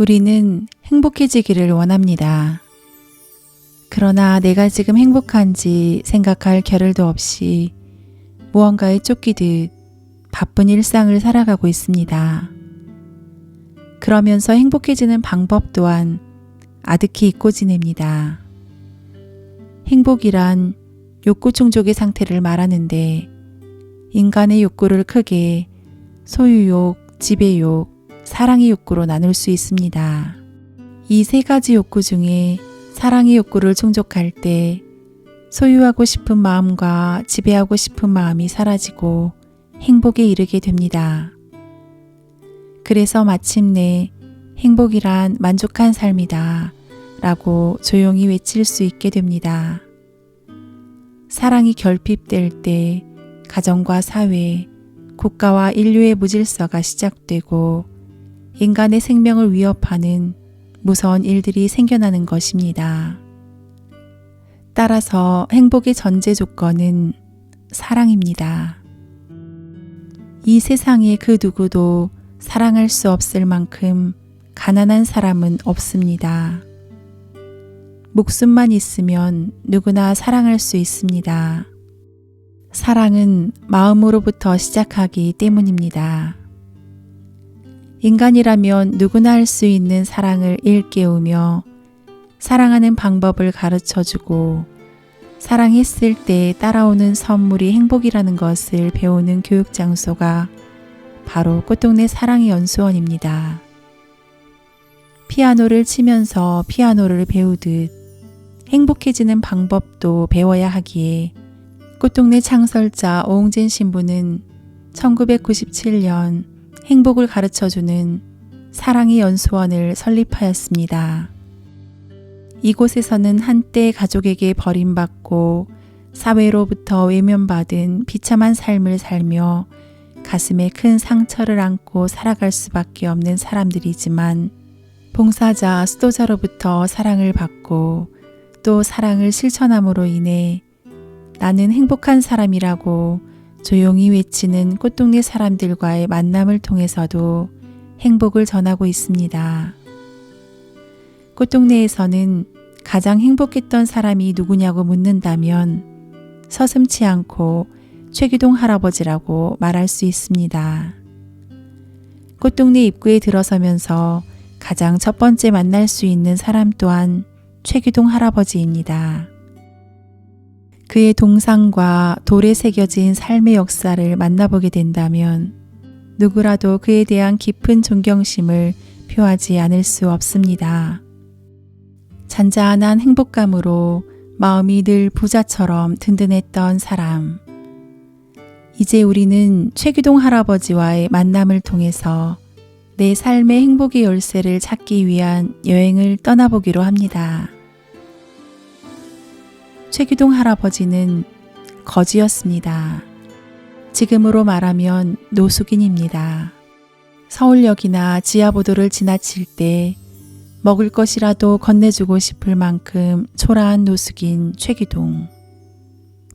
우리는 행복해지기를 원합니다. 그러나 내가 지금 행복한지 생각할 겨를도 없이 무언가에 쫓기듯 바쁜 일상을 살아가고 있습니다. 그러면서 행복해지는 방법 또한 아득히 잊고 지냅니다. 행복이란 욕구 충족의 상태를 말하는데 인간의 욕구를 크게 소유욕, 지배욕, 사랑의 욕구로 나눌 수 있습니다. 이 세 가지 욕구 중에 사랑의 욕구를 충족할 때 소유하고 싶은 마음과 지배하고 싶은 마음이 사라지고 행복에 이르게 됩니다. 그래서 마침내 행복이란 만족한 삶이다 라고 조용히 외칠 수 있게 됩니다. 사랑이 결핍될 때 가정과 사회, 국가와 인류의 무질서가 시작되고 인간의 생명을 위협하는 무서운 일들이 생겨나는 것입니다. 따라서 행복의 전제 조건은 사랑입니다. 이 세상에 그 누구도 사랑할 수 없을 만큼 가난한 사람은 없습니다. 목숨만 있으면 누구나 사랑할 수 있습니다. 사랑은 마음으로부터 시작하기 때문입니다. 인간이라면 누구나 할 수 있는 사랑을 일깨우며 사랑하는 방법을 가르쳐주고 사랑했을 때 따라오는 선물이 행복이라는 것을 배우는 교육 장소가 바로 꽃동네 사랑의 연수원입니다. 피아노를 치면서 피아노를 배우듯 행복해지는 방법도 배워야 하기에 꽃동네 창설자 오홍진 신부는 1997년 행복을 가르쳐주는 사랑의 연수원을 설립하였습니다. 이곳에서는 한때 가족에게 버림받고 사회로부터 외면받은 비참한 삶을 살며 가슴에 큰 상처를 안고 살아갈 수밖에 없는 사람들이지만 봉사자, 수도자로부터 사랑을 받고 또 사랑을 실천함으로 인해 나는 행복한 사람이라고 조용히 외치는 꽃동네 사람들과의 만남을 통해서도 행복을 전하고 있습니다. 꽃동네에서는 가장 행복했던 사람이 누구냐고 묻는다면 서슴지 않고 최기동 할아버지라고 말할 수 있습니다. 꽃동네 입구에 들어서면서 가장 첫 번째 만날 수 있는 사람 또한 최기동 할아버지입니다. 그의 동상과 돌에 새겨진 삶의 역사를 만나보게 된다면 누구라도 그에 대한 깊은 존경심을 표하지 않을 수 없습니다. 잔잔한 행복감으로 마음이 늘 부자처럼 든든했던 사람. 이제 우리는 최기동 할아버지와의 만남을 통해서 내 삶의 행복의 열쇠를 찾기 위한 여행을 떠나보기로 합니다. 최기동 할아버지는 거지였습니다. 지금으로 말하면 노숙인입니다. 서울역이나 지하보도를 지나칠 때 먹을 것이라도 건네주고 싶을 만큼 초라한 노숙인 최기동.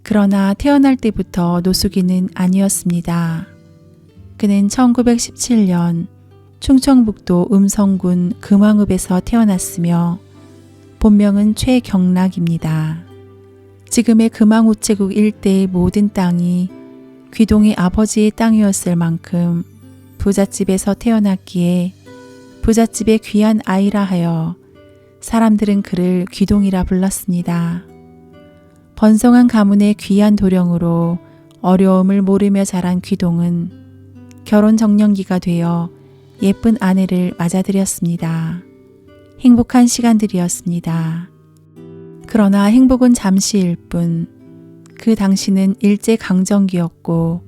그러나 태어날 때부터 노숙인은 아니었습니다. 그는 1917년 충청북도 음성군 금왕읍에서 태어났으며 본명은 최경락입니다. 지금의 금왕우체국 일대의 모든 땅이 귀동의 아버지의 땅이었을 만큼 부잣집에서 태어났기에 부잣집의 귀한 아이라 하여 사람들은 그를 귀동이라 불렀습니다. 번성한 가문의 귀한 도령으로 어려움을 모르며 자란 귀동은 결혼 정년기가 되어 예쁜 아내를 맞아들였습니다. 행복한 시간들이었습니다. 그러나 행복은 잠시일 뿐 그 당시는 일제강점기였고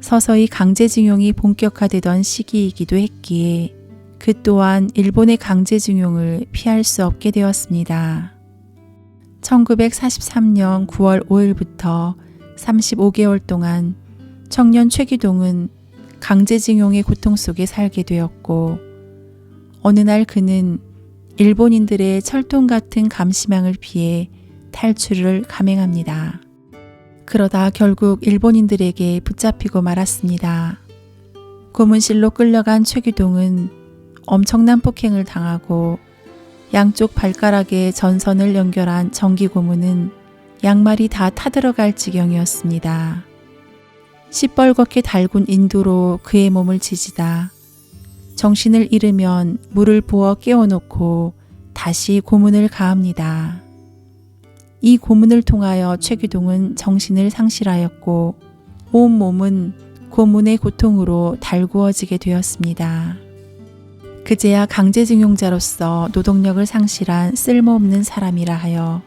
서서히 강제징용이 본격화되던 시기이기도 했기에 그 또한 일본의 강제징용을 피할 수 없게 되었습니다. 1943년 9월 5일부터 35개월 동안 청년 최기동은 강제징용의 고통 속에 살게 되었고 어느 날 그는 일본인들의 철통 같은 감시망을 피해 탈출을 감행합니다. 그러다 결국 일본인들에게 붙잡히고 말았습니다. 고문실로 끌려간 최기동은 엄청난 폭행을 당하고 양쪽 발가락에 전선을 연결한 전기 고무는 양말이 다 타들어갈 지경이었습니다. 시뻘겋게 달군 인두로 그의 몸을 지지다 정신을 잃으면 물을 부어 깨워놓고 다시 고문을 가합니다. 이 고문을 통하여 최기동은 정신을 상실하였고 온몸은 고문의 고통으로 달구어지게 되었습니다. 그제야 강제징용자로서 노동력을 상실한 쓸모없는 사람이라 하여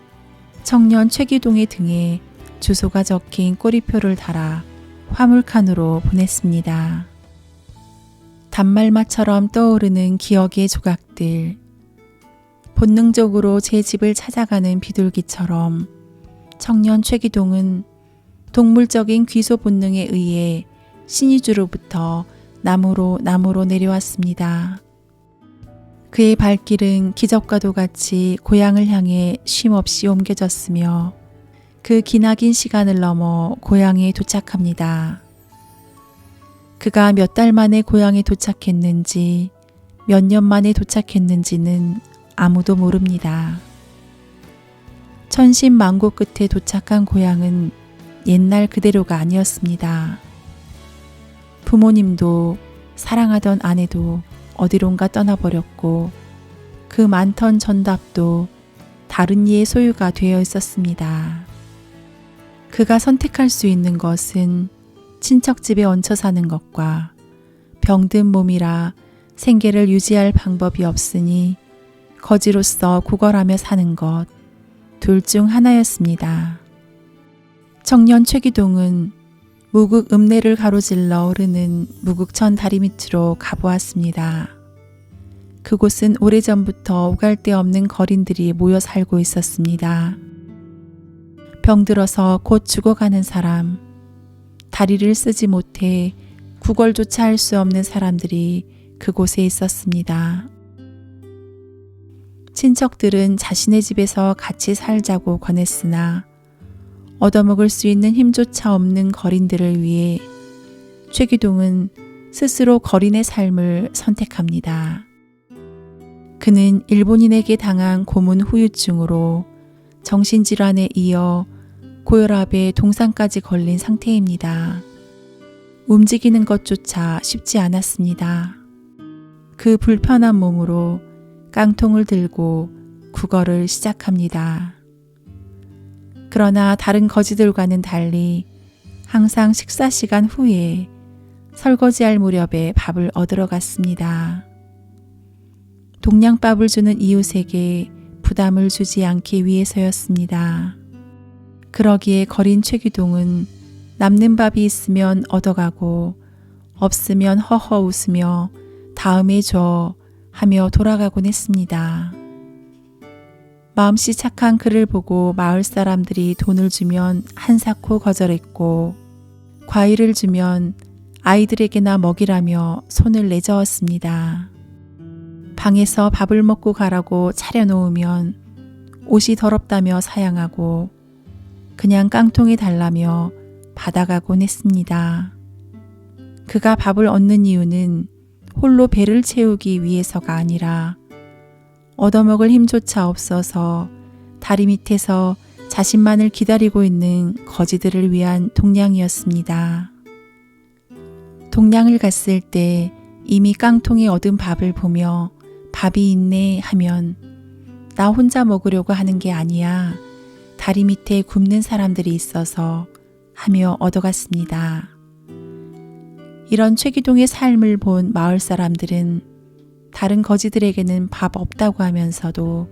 청년 최기동의 등에 주소가 적힌 꼬리표를 달아 화물칸으로 보냈습니다. 단말마처럼 떠오르는 기억의 조각들, 본능적으로 제 집을 찾아가는 비둘기처럼 청년 최기동은 동물적인 귀소 본능에 의해 신의주로부터 나무로 내려왔습니다. 그의 발길은 기적과도 같이 고향을 향해 쉼없이 옮겨졌으며 그 기나긴 시간을 넘어 고향에 도착합니다. 그가 몇 달 만에 고향에 도착했는지 몇 년 만에 도착했는지는 아무도 모릅니다. 천신만고 끝에 도착한 고향은 옛날 그대로가 아니었습니다. 부모님도 사랑하던 아내도 어디론가 떠나버렸고 그 많던 전답도 다른 이의 소유가 되어 있었습니다. 그가 선택할 수 있는 것은 친척집에 얹혀 사는 것과 병든 몸이라 생계를 유지할 방법이 없으니 거지로서 구걸하며 사는 것, 둘 중 하나였습니다. 청년 최기동은 무국 읍내를 가로질러 오르는 무국천 다리 밑으로 가보았습니다. 그곳은 오래전부터 오갈 데 없는 거린들이 모여 살고 있었습니다. 병들어서 곧 죽어가는 사람, 다리를 쓰지 못해 구걸조차 할 수 없는 사람들이 그곳에 있었습니다. 친척들은 자신의 집에서 같이 살자고 권했으나 얻어먹을 수 있는 힘조차 없는 거린들을 위해 최기동은 스스로 거린의 삶을 선택합니다. 그는 일본인에게 당한 고문 후유증으로 정신질환에 이어 고혈압에 동상까지 걸린 상태입니다. 움직이는 것조차 쉽지 않았습니다. 그 불편한 몸으로 깡통을 들고 구걸을 시작합니다. 그러나 다른 거지들과는 달리 항상 식사 시간 후에 설거지할 무렵에 밥을 얻으러 갔습니다. 동냥밥을 주는 이웃에게 부담을 주지 않기 위해서였습니다. 그러기에 거린 최기동은 남는 밥이 있으면 얻어가고 없으면 허허 웃으며 다음에 줘 하며 돌아가곤 했습니다. 마음씨 착한 그를 보고 마을 사람들이 돈을 주면 한사코 거절했고 과일을 주면 아이들에게나 먹이라며 손을 내저었습니다. 방에서 밥을 먹고 가라고 차려놓으면 옷이 더럽다며 사양하고 그냥 깡통에 달라며 받아가곤 했습니다. 그가 밥을 얻는 이유는 홀로 배를 채우기 위해서가 아니라 얻어먹을 힘조차 없어서 다리 밑에서 자신만을 기다리고 있는 거지들을 위한 동냥이었습니다. 동냥을 갔을 때 이미 깡통에 얻은 밥을 보며 밥이 있네 하면 나 혼자 먹으려고 하는 게 아니야. 다리 밑에 굶는 사람들이 있어서 하며 얻어갔습니다. 이런 최기동의 삶을 본 마을 사람들은 다른 거지들에게는 밥 없다고 하면서도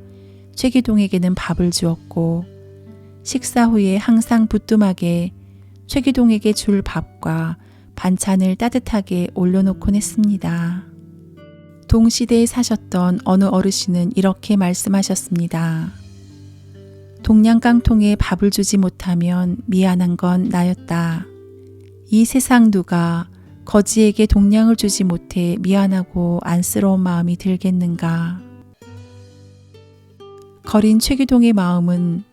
최기동에게는 밥을 주었고 식사 후에 항상 부뚜막에 최기동에게 줄 밥과 반찬을 따뜻하게 올려놓곤 했습니다. 동시대에 사셨던 어느 어르신은 이렇게 말씀하셨습니다. 동냥깡통에 밥을 주지 못하면 미안한 건 나였다. 이 세상 누가 거지에게 동냥을 주지 못해 미안하고 안쓰러운 마음이 들겠는가. 거린 최기동의 마음은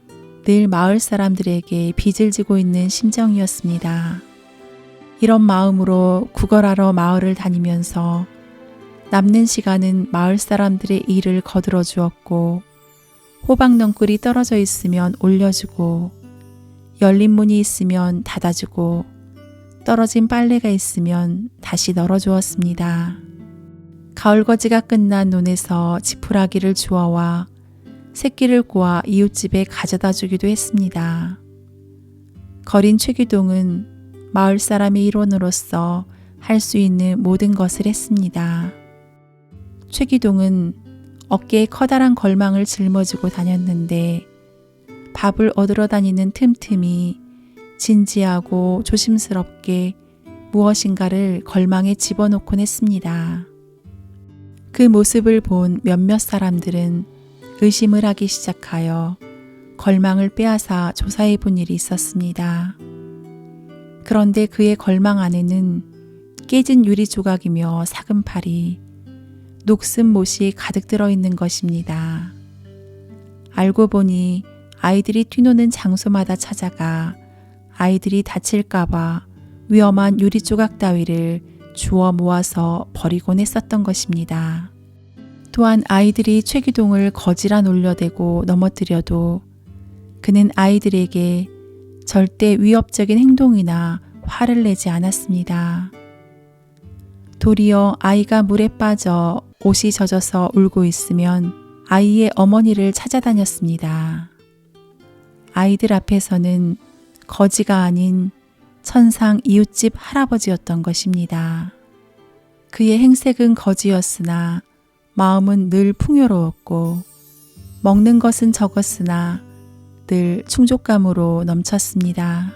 늘 마을 사람들에게 빚을 지고 있는 심정이었습니다. 이런 마음으로 구걸하러 마을을 다니면서 남는 시간은 마을 사람들의 일을 거들어 주었고 호박 넝쿨이 떨어져 있으면 올려주고 열린 문이 있으면 닫아주고 떨어진 빨래가 있으면 다시 널어주었습니다. 가을거지가 끝난 논에서 지푸라기를 주워와 새끼를 꼬아 이웃집에 가져다 주기도 했습니다. 거린 최기동은 마을 사람의 일원으로서 할 수 있는 모든 것을 했습니다. 최기동은 어깨에 커다란 걸망을 짊어지고 다녔는데 밥을 얻으러 다니는 틈틈이 진지하고 조심스럽게 무엇인가를 걸망에 집어넣곤 했습니다. 그 모습을 본 몇몇 사람들은 의심을 하기 시작하여 걸망을 빼앗아 조사해 본 일이 있었습니다. 그런데 그의 걸망 안에는 깨진 유리 조각이며 사금팔이, 녹슨 못이 가득 들어있는 것입니다. 알고 보니 아이들이 뛰노는 장소마다 찾아가 아이들이 다칠까봐 위험한 유리 조각 따위를 주워 모아서 버리곤 했었던 것입니다. 또한 아이들이 최기동을 거지라 놀려대고 넘어뜨려도 그는 아이들에게 절대 위협적인 행동이나 화를 내지 않았습니다. 도리어 아이가 물에 빠져 옷이 젖어서 울고 있으면 아이의 어머니를 찾아다녔습니다. 아이들 앞에서는 거지가 아닌 천상 이웃집 할아버지였던 것입니다. 그의 행색은 거지였으나 마음은 늘 풍요로웠고 먹는 것은 적었으나 늘 충족감으로 넘쳤습니다.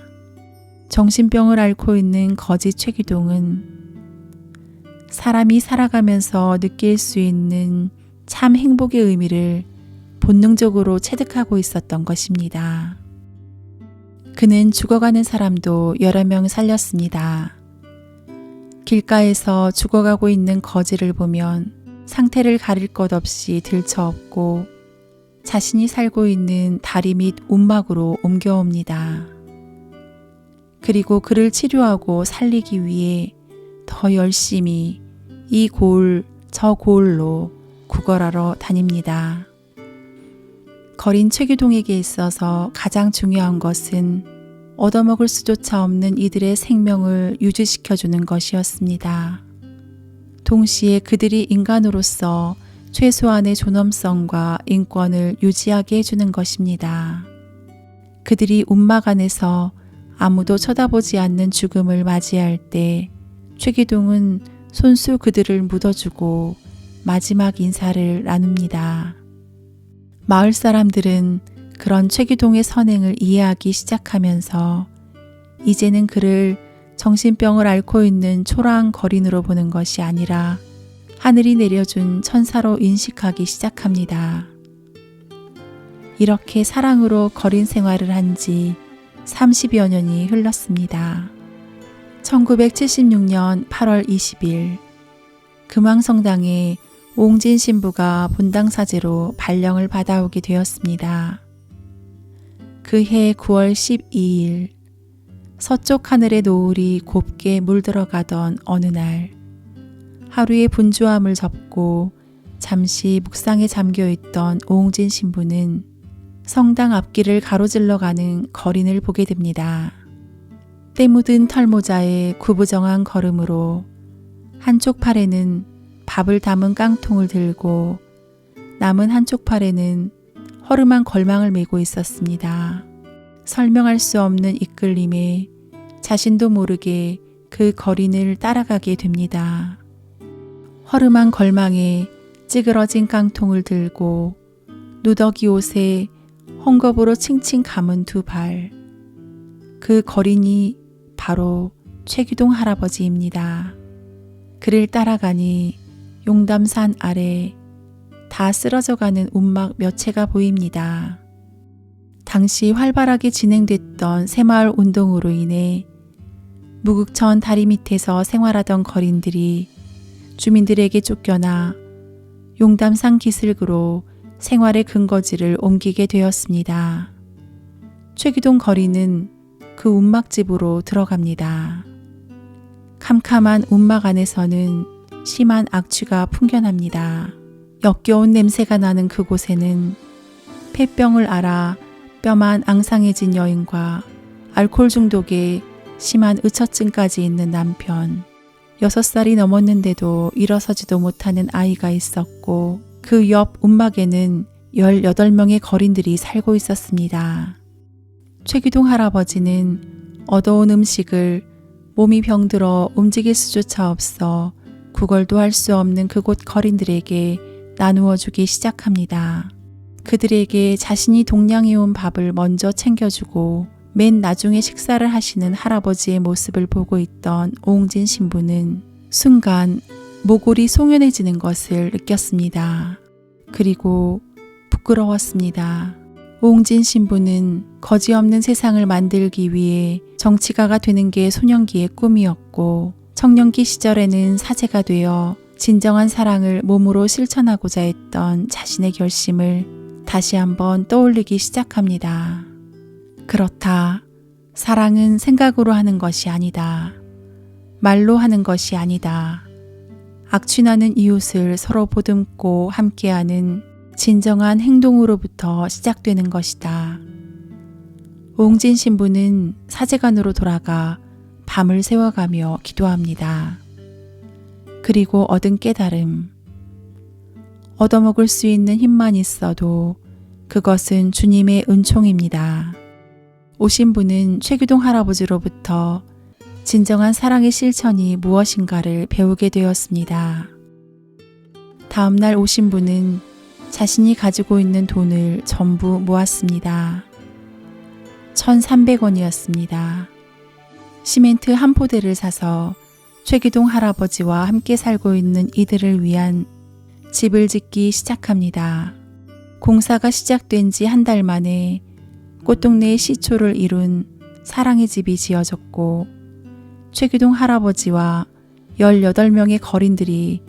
정신병을 앓고 있는 거지 최기동은 사람이 살아가면서 느낄 수 있는 참 행복의 의미를 본능적으로 체득하고 있었던 것입니다. 그는 죽어가는 사람도 여러 명 살렸습니다. 길가에서 죽어가고 있는 거지를 보면 상태를 가릴 것 없이 들쳐업고 자신이 살고 있는 다리 및 움막으로 옮겨옵니다. 그리고 그를 치료하고 살리기 위해 더 열심히 이 고을 저 고을로 구걸하러 다닙니다. 거린 최기동에게 있어서 가장 중요한 것은 얻어먹을 수조차 없는 이들의 생명을 유지시켜주는 것이었습니다. 동시에 그들이 인간으로서 최소한의 존엄성과 인권을 유지하게 해주는 것입니다. 그들이 움막 안에서 아무도 쳐다보지 않는 죽음을 맞이할 때 최기동은 손수 그들을 묻어주고 마지막 인사를 나눕니다. 마을 사람들은 그런 최기동의 선행을 이해하기 시작하면서 이제는 그를 정신병을 앓고 있는 초라한 거린으로 보는 것이 아니라 하늘이 내려준 천사로 인식하기 시작합니다. 이렇게 사랑으로 거린 생활을 한 지 30여 년이 흘렀습니다. 1976년 8월 20일 금왕성당에 오홍진 신부가 본당 사제로 발령을 받아오게 되었습니다. 그해 9월 12일 서쪽 하늘의 노을이 곱게 물들어가던 어느 날 하루의 분주함을 접고 잠시 묵상에 잠겨있던 오홍진 신부는 성당 앞길을 가로질러 가는 거린을 보게 됩니다. 때 묻은 털모자에 구부정한 걸음으로 한쪽 팔에는 밥을 담은 깡통을 들고 남은 한쪽 팔에는 허름한 걸망을 메고 있었습니다. 설명할 수 없는 이끌림에 자신도 모르게 그 거린을 따라가게 됩니다. 허름한 걸망에 찌그러진 깡통을 들고 누더기 옷에 헝겊으로 칭칭 감은 두 발. 그 거린이 바로 최기동 할아버지입니다. 그를 따라가니 용담산 아래 다 쓰러져가는 움막 몇 채가 보입니다. 당시 활발하게 진행됐던 새마을 운동으로 인해 무극천 다리 밑에서 생활하던 거린들이 주민들에게 쫓겨나 용담산 기슭으로 생활의 근거지를 옮기게 되었습니다. 최기동 거린은 그 움막집으로 들어갑니다. 캄캄한 움막 안에서는 심한 악취가 풍겨납니다. 역겨운 냄새가 나는 그곳에는 폐병을 앓아 뼈만 앙상해진 여인과 알코올 중독에 심한 의처증까지 있는 남편, 6살이 넘었는데도 일어서지도 못하는 아이가 있었고 그 옆 움막에는 18명의 거린들이 살고 있었습니다. 최기동 할아버지는 얻어온 음식을 몸이 병들어 움직일 수조차 없어 구걸도 할 수 없는 그곳 거린들에게 나누어 주기 시작합니다. 그들에게 자신이 동냥해온 밥을 먼저 챙겨주고 맨 나중에 식사를 하시는 할아버지의 모습을 보고 있던 오웅진 신부는 순간 모골이 송연해지는 것을 느꼈습니다. 그리고 부끄러웠습니다. 오웅진 신부는 거지없는 세상을 만들기 위해 정치가가 되는 게 소년기의 꿈이었고 청년기 시절에는 사제가 되어 진정한 사랑을 몸으로 실천하고자 했던 자신의 결심을 다시 한번 떠올리기 시작합니다. 그렇다. 사랑은 생각으로 하는 것이 아니다. 말로 하는 것이 아니다. 악취나는 이웃을 서로 보듬고 함께하는 진정한 행동으로부터 시작되는 것이다. 오웅진 신부는 사제관으로 돌아가 밤을 새워가며 기도합니다. 그리고 얻은 깨달음. 얻어먹을 수 있는 힘만 있어도 그것은 주님의 은총입니다. 오신 분은 최기동 할아버지로부터 진정한 사랑의 실천이 무엇인가를 배우게 되었습니다. 다음 날 오신 분은 자신이 가지고 있는 돈을 전부 모았습니다. 1,300원이었습니다. 시멘트 한 포대를 사서 최기동 할아버지와 함께 살고 있는 이들을 위한 집을 짓기 시작합니다. 공사가 시작된 지 한 달 만에 꽃동네의 시초를 이룬 사랑의 집이 지어졌고 최기동 할아버지와 18명의 거린들이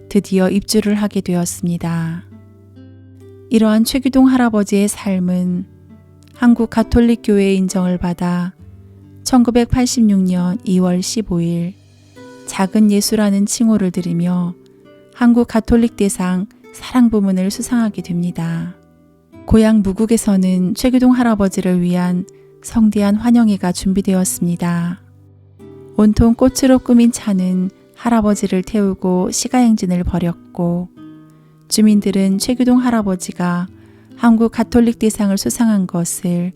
드디어 입주를 하게 되었습니다. 이러한 최기동 할아버지의 삶은 한국 가톨릭 교회의 인정을 받아 1986년 2월 15일 작은 예수라는 칭호를 들으며 한국 가톨릭 대상 사랑 부문을 수상하게 됩니다. 고향 무국에서는 최기동 할아버지를 위한 성대한 환영회가 준비되었습니다. 온통 꽃으로 꾸민 차는 할아버지를 태우고 시가행진을 벌였고 주민들은 최기동 할아버지가 한국 가톨릭 대상을 수상한 것을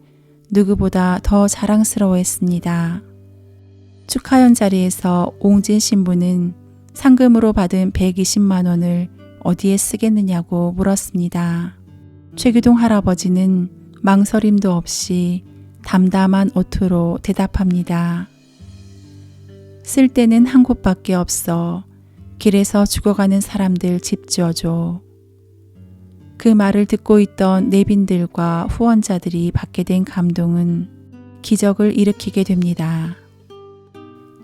누구보다 더 자랑스러워했습니다. 축하연 자리에서 오웅진 신부는 상금으로 받은 120만 원을 어디에 쓰겠느냐고 물었습니다. 최기동 할아버지는 망설임도 없이 담담한 어투로 대답합니다. 쓸 데는 한 곳밖에 없어. 길에서 죽어가는 사람들 집 지어줘. 그 말을 듣고 있던 내빈들과 후원자들이 받게 된 감동은 기적을 일으키게 됩니다.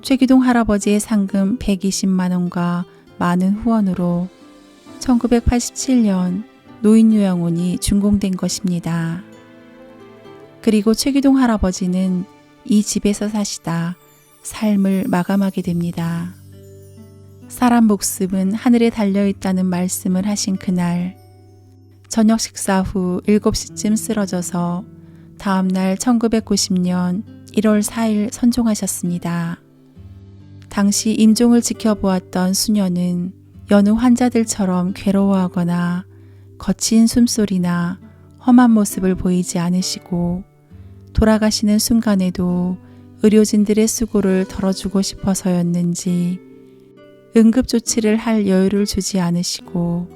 최기동 할아버지의 상금 120만 원과 많은 후원으로 1987년 노인요양원이 준공된 것입니다. 그리고 최기동 할아버지는 이 집에서 사시다 삶을 마감하게 됩니다. 사람 목숨은 하늘에 달려있다는 말씀을 하신 그날 저녁 식사 후 7시쯤 쓰러져서 다음날 1990년 1월 4일 선종하셨습니다. 당시 임종을 지켜보았던 수녀는 여느 환자들처럼 괴로워하거나 거친 숨소리나 험한 모습을 보이지 않으시고 돌아가시는 순간에도 의료진들의 수고를 덜어주고 싶어서였는지 응급조치를 할 여유를 주지 않으시고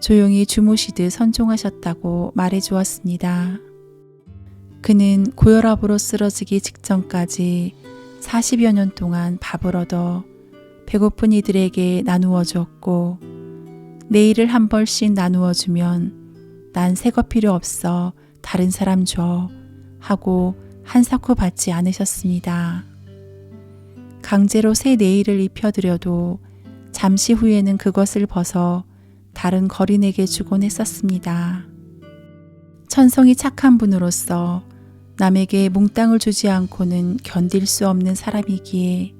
조용히 주무시듯 선종하셨다고 말해주었습니다. 그는 고혈압으로 쓰러지기 직전까지 40여 년 동안 밥을 얻어 배고픈 이들에게 나누어 주었고 내일을 한 벌씩 나누어 주면 난 새 거 필요 없어 다른 사람 줘 하고 한 사코 받지 않으셨습니다. 강제로 새 네일을 입혀드려도 잠시 후에는 그것을 벗어 다른 거린에게 주곤 했었습니다. 천성이 착한 분으로서 남에게 몽땅을 주지 않고는 견딜 수 없는 사람이기에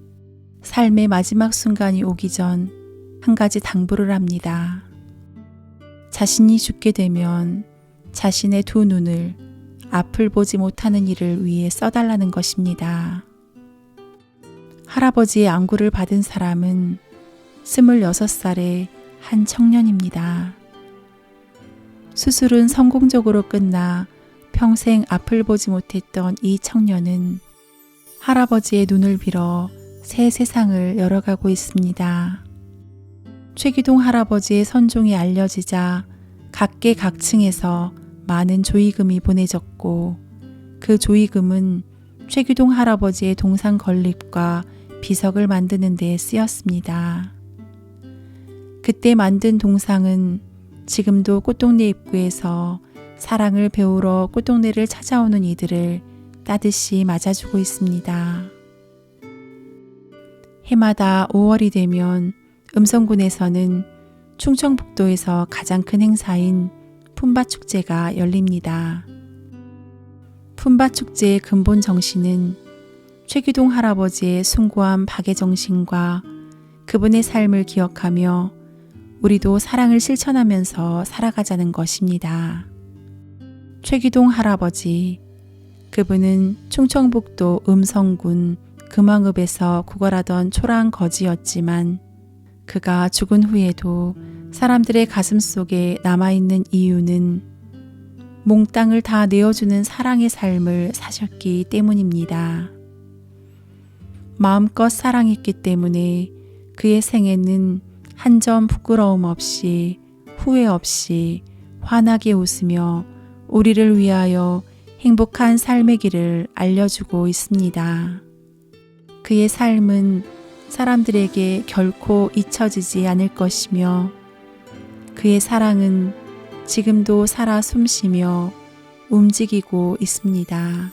삶의 마지막 순간이 오기 전 한 가지 당부를 합니다. 자신이 죽게 되면 자신의 두 눈을 앞을 보지 못하는 일을 위해 써달라는 것입니다. 할아버지의 안구를 받은 사람은 26살의 한 청년입니다. 수술은 성공적으로 끝나 평생 앞을 보지 못했던 이 청년은 할아버지의 눈을 빌어 새 세상을 열어가고 있습니다. 최기동 할아버지의 선종이 알려지자 각계각층에서 많은 조의금이 보내졌고 그 조의금은 최기동 할아버지의 동상 건립과 비석을 만드는 데 쓰였습니다. 그때 만든 동상은 지금도 꽃동네 입구에서 사랑을 배우러 꽃동네를 찾아오는 이들을 따뜻이 맞아주고 있습니다. 해마다 5월이 되면 음성군에서는 충청북도에서 가장 큰 행사인 품바축제가 열립니다. 품바축제의 근본 정신은 최기동 할아버지의 숭고한 박애 정신과 그분의 삶을 기억하며 우리도 사랑을 실천하면서 살아가자는 것입니다. 최기동 할아버지, 그분은 충청북도 음성군 금왕읍에서 구걸하던 초라한 거지였지만 그가 죽은 후에도 사람들의 가슴 속에 남아있는 이유는 몽땅을 다 내어주는 사랑의 삶을 사셨기 때문입니다. 마음껏 사랑했기 때문에 그의 생애는 한 점 부끄러움 없이 후회 없이 환하게 웃으며 우리를 위하여 행복한 삶의 길을 알려주고 있습니다. 그의 삶은 사람들에게 결코 잊혀지지 않을 것이며 그의 사랑은 지금도 살아 숨쉬며 움직이고 있습니다.